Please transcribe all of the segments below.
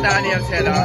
Daniel Sela.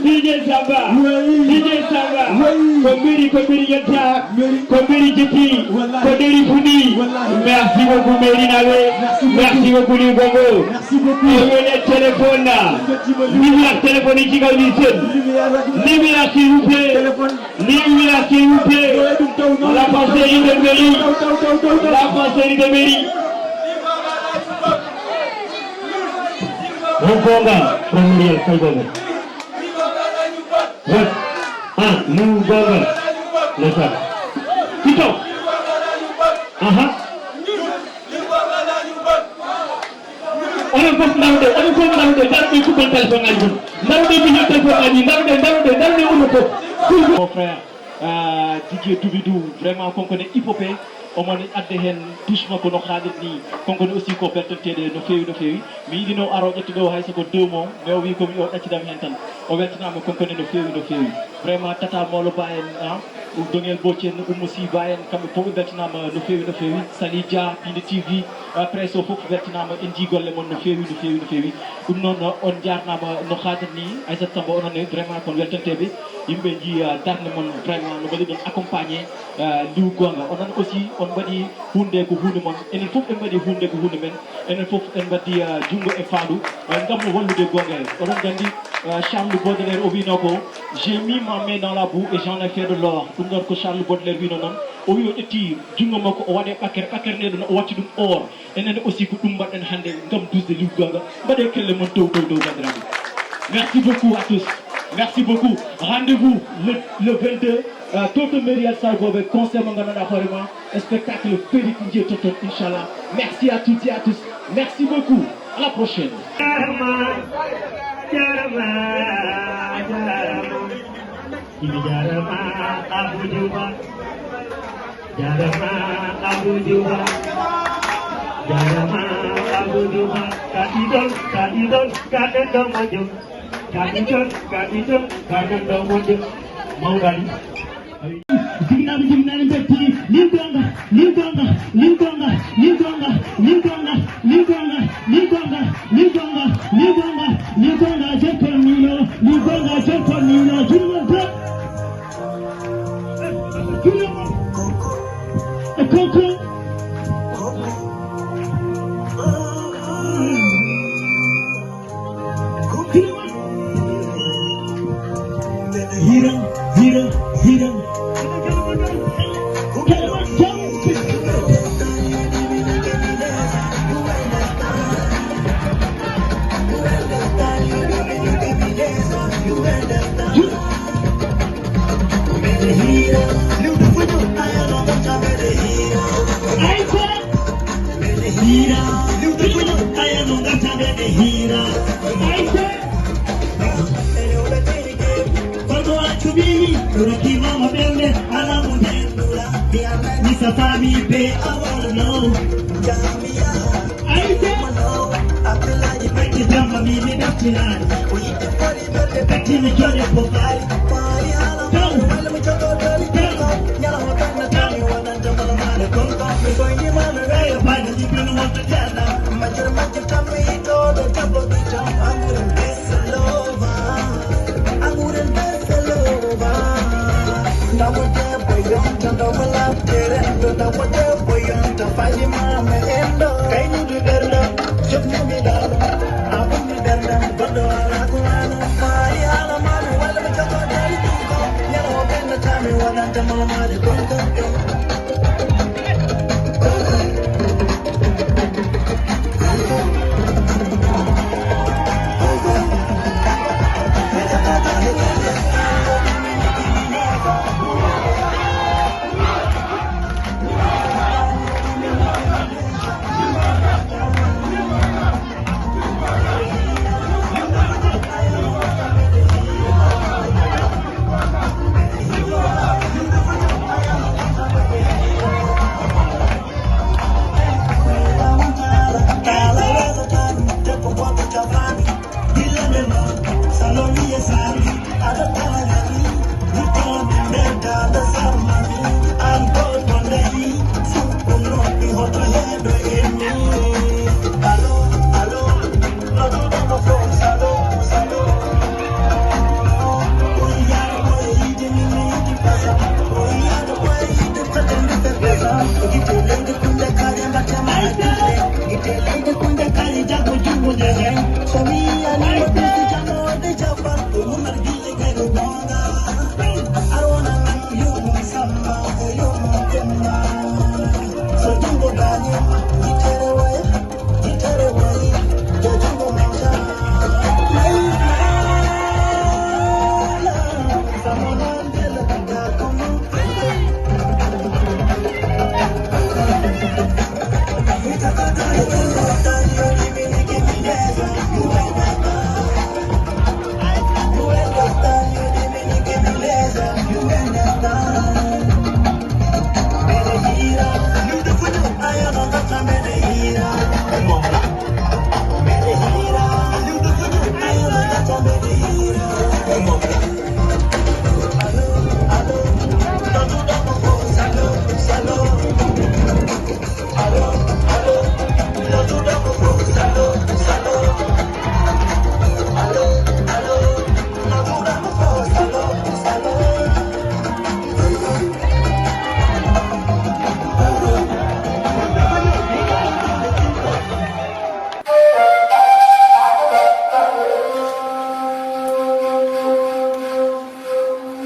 DJ Samba, DJ Samba ko mbiri yetta ko mbiri jikki ko deri fudi merci beaucoup Mairie Nawe merci beaucoup li Bongo le téléphone là numéro téléphone ci kaw ni sen numéro s'il vous plaît numéro s'il vous plaît la passerie de mairie la passerie de mairie Bonga premier Salvador What? Nous Bonga le ça Tito on va ndarude darde ko ban téléphone ay ndarude bi ñu téléphone ay ndarude on ko mon frère Didier Doubidou vraiment qu'on connaît hip-hopé omoni adde hen touchement ko no haalit ni kon ko aussi ko pertentede no feewi mi yidi no aro ƴetti ɗo hay soko 2 mois mais o wi komi o ɗaccidam hen tan o weltanama kon kone no feewi vraiment tata molo ba en dongel bocen ummo si ba en kamɓe fof ɓe beltanama no feewi Sani Dia Pinde TV presse o fof weltanama en ji golle mon no feewi ɗum noon on jarnama no haadat ni Aissata Samba onone vraiment kon weltanteɓe yimɓe ji darde mon vraiment no mbaɗi ɗon accompagné liw gonga onon aussi on mbaɗi hunde ko hunde mon enen fof en mbaɗi hunde ko hunde men enen fof en mbaɗi jungo e faandu ngam no wallude gonga onon gandi Charles Baudelaire o wino ko j'ai mis ma main dans la boue et j'en ai fait de l'or ɗum ɗon ko Charles Baudelaire wino noon o wi o ƴetti jungo makko o waɗe ɓakkere nde ɗon o watti ɗum or enen aussi ko ɗum mbaɗɗen hannde ngam dusde liw gonga mbaɗe kelle mon dow bandiraɓe merci beaucoup à tous. Merci beaucoup. Rendez-vous le 22. Toto Merial Salbobe, concert Mangana Horema, spectacle Félix Ndié Toto, Inch'Allah. Merci à toutes et à tous. Merci beaucoup. À la prochaine. Kadidon, kadang wajib mau gali. Jigna beti, lingkonga, jumbo. Koko. Hero. Rocky mama belle, alamu dendula. Mr. Fami Pay, I wanna know. I say, I feel like you make it jump on me, me that's tonight. Back in the journey for fight. Now